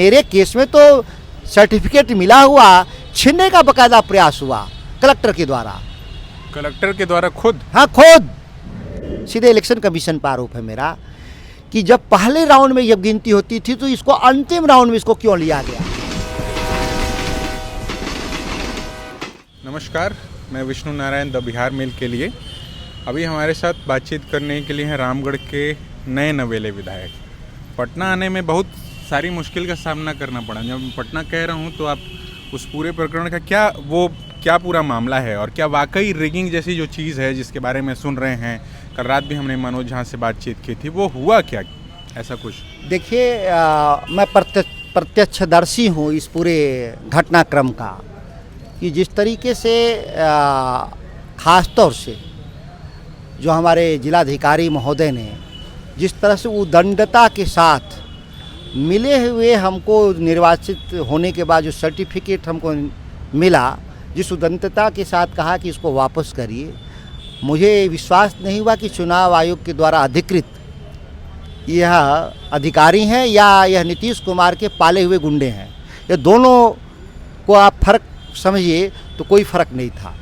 मेरे केस में तो सर्टिफिकेट मिला हुआ छीनने का बकायदा प्रयास हुआ कलेक्टर के द्वारा। कलेक्टर के द्वारा खुद? हाँ, खुद। सीधे इलेक्शन कमीशन पर आरोप है मेरा कि जब पहले राउंड में जब गिनती होती थी तो इसको अंतिम राउंड में इसको क्यों लिया गया। नमस्कार, मैं विष्णु नारायण द बिहार मेल के लिए। अभी हमारे साथ बातचीत करने के लिए हैं रामगढ़ के नए नवेले विधायक। पटना आने में बहुत सारी मुश्किल का सामना करना पड़ा। जब मैं पटना कह रहा हूँ तो आप उस पूरे प्रकरण का क्या पूरा मामला है और क्या वाकई रिगिंग जैसी जो चीज़ है जिसके बारे में सुन रहे हैं, कल रात भी हमने मनोज झा से बातचीत की थी, वो हुआ क्या ऐसा कुछ? देखिए, मैं प्रत्यक्षदर्शी हूँ इस पूरे घटनाक्रम का कि जिस तरीके से ख़ास तौर से जो हमारे जिलाधिकारी महोदय ने जिस तरह से उदंडता के साथ मिले हुए हमको निर्वाचित होने के बाद जो सर्टिफिकेट हमको मिला, जिस उदंडता के साथ कहा कि इसको वापस करिए, मुझे विश्वास नहीं हुआ कि चुनाव आयोग के द्वारा अधिकृत यह अधिकारी हैं या यह नीतीश कुमार के पाले हुए गुंडे हैं। ये दोनों को आप फर्क समझिए तो कोई फर्क नहीं था।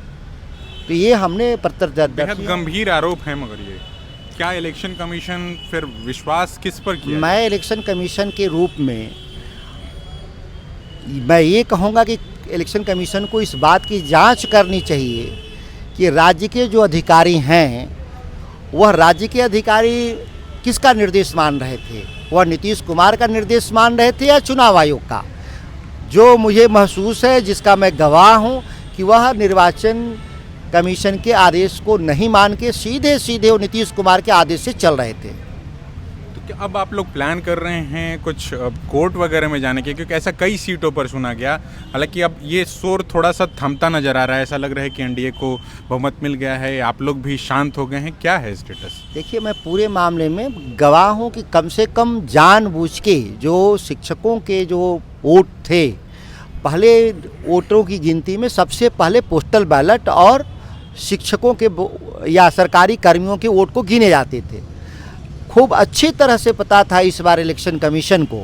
तो ये हमने बेहद गंभीर आरोप है। मगर ये क्या इलेक्शन कमीशन फिर विश्वास किस पर किया? मैं इलेक्शन कमीशन के रूप में मैं ये कहूँगा कि इलेक्शन कमीशन को इस बात की जांच करनी चाहिए कि राज्य के जो अधिकारी हैं वह राज्य के अधिकारी किसका निर्देश मान रहे थे। वह नीतीश कुमार का निर्देश मान रहे थे या चुनाव आयोग का। जो मुझे महसूस है, जिसका मैं गवाह हूँ, कि वह निर्वाचन कमीशन के आदेश को नहीं मान के सीधे वो नीतीश कुमार के आदेश से चल रहे थे। तो क्या अब आप लोग प्लान कर रहे हैं कुछ कोर्ट वगैरह में जाने के? क्योंकि ऐसा कई सीटों पर सुना गया। हालांकि अब ये शोर थोड़ा सा थमता नजर आ रहा है। ऐसा लग रहा है कि एनडीए को बहुमत मिल गया है, आप लोग भी शांत हो गए हैं। क्या है स्टेटस? देखिए, मैं पूरे मामले में गवाह हूँ कि कम से कम जानबूझ के जो शिक्षकों के जो वोट थे, पहले वोटरों की गिनती में सबसे पहले पोस्टल बैलेट और शिक्षकों के या सरकारी कर्मियों के वोट को गिने जाते थे। खूब अच्छी तरह से पता था इस बार इलेक्शन कमीशन को,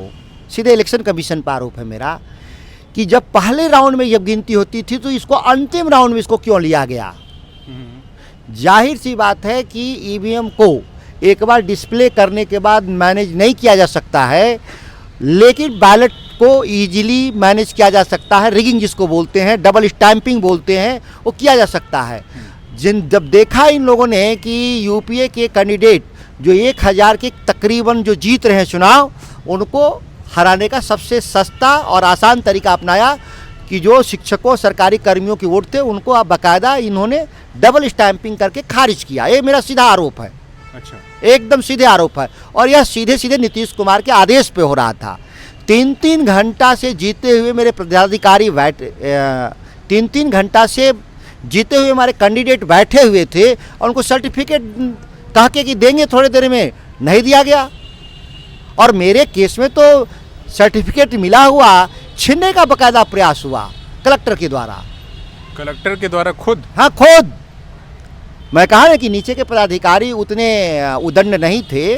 सीधे इलेक्शन कमीशन पर आरोप है मेरा, कि जब पहले राउंड में जब गिनती होती थी तो इसको अंतिम राउंड में इसको क्यों लिया गया। जाहिर सी बात है कि ईवीएम को एक बार डिस्प्ले करने के बाद मैनेज नहीं किया जा सकता है, लेकिन बैलेट को इजीली मैनेज किया जा सकता है। रिगिंग जिसको बोलते हैं, डबल स्टैंपिंग बोलते हैं, वो किया जा सकता है। जब देखा इन लोगों ने कि यूपीए के कैंडिडेट जो 1000 के तकरीबन जो जीत रहे हैं चुनाव, उनको हराने का सबसे सस्ता और आसान तरीका अपनाया कि जो शिक्षकों सरकारी कर्मियों के वोट थे उनको अब बाकायदा इन्होंने डबल स्टैंपिंग करके खारिज किया। ये मेरा सीधा आरोप है। अच्छा, एकदम सीधे आरोप है। और यह सीधे नीतीश कुमार के आदेश पे हो रहा था। 3 घंटा से जीते हुए मेरे पदाधिकारी 3 घंटा से जीते हुए हमारे कैंडिडेट बैठे हुए थे और उनको सर्टिफिकेट कह के कि देंगे थोड़ी देर में, नहीं दिया गया। और मेरे केस में तो सर्टिफिकेट मिला हुआ छीनने का बकायदा प्रयास हुआ कलेक्टर के द्वारा। कलेक्टर के द्वारा खुद? हाँ, खुद। मैं कहा ना कि नीचे के पदाधिकारी उतने उदंड नहीं थे,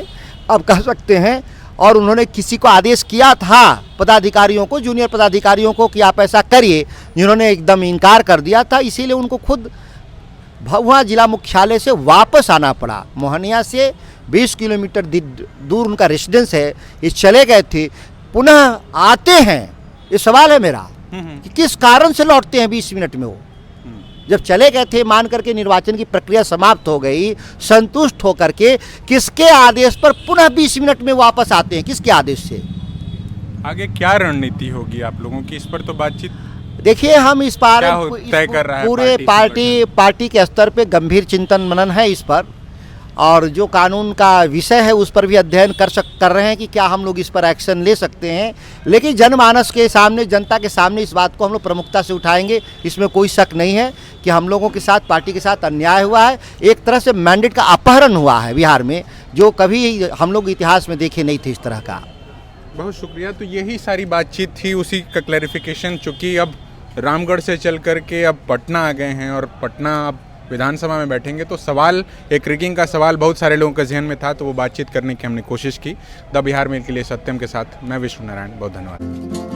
अब कह सकते हैं। और उन्होंने किसी को आदेश किया था, पदाधिकारियों को, जूनियर पदाधिकारियों को, कि आप ऐसा करिए, जिन्होंने एकदम इनकार कर दिया था। इसीलिए उनको खुद भभुआ जिला मुख्यालय से वापस आना पड़ा। मोहनिया से 20 किलोमीटर दूर उनका रेसिडेंस है, ये चले गए थे, पुनः आते हैं। ये सवाल है मेरा कि किस कारण से लौटते हैं 20 मिनट में। वो जब चले गए थे, मान करके निर्वाचन की प्रक्रिया समाप्त हो गई, संतुष्ट होकर के, किसके आदेश पर पुनः 20 मिनट में वापस आते हैं? किसके आदेश से? आगे क्या रणनीति होगी आप लोगों की? इस पर तो बातचीत, देखिए, हम इस पर तय कर रहा है पूरे पार्टी के स्तर पे गंभीर चिंतन मनन है इस पर, और जो कानून का विषय है उस पर भी अध्ययन कर रहे हैं कि क्या हम लोग इस पर एक्शन ले सकते हैं। लेकिन जनमानस के सामने, जनता के सामने इस बात को हम लोग प्रमुखता से उठाएंगे। इसमें कोई शक नहीं है कि हम लोगों के साथ, पार्टी के साथ अन्याय हुआ है। एक तरह से मैंडेट का अपहरण हुआ है बिहार में, जो कभी हम लोग इतिहास में देखे नहीं थे इस तरह का। बहुत शुक्रिया। तो यही सारी बातचीत थी, उसी का क्लैरिफिकेशन। चूँकि अब रामगढ़ से चल कर के अब पटना आ गए हैं और पटना अब विधानसभा में बैठेंगे तो सवाल, एक रिगिंग का सवाल बहुत सारे लोगों के जहन में था, तो वो बातचीत करने की हमने कोशिश की। द बिहार मेल के लिए सत्यम के साथ मैं विष्णु नारायण, बहुत धन्यवाद।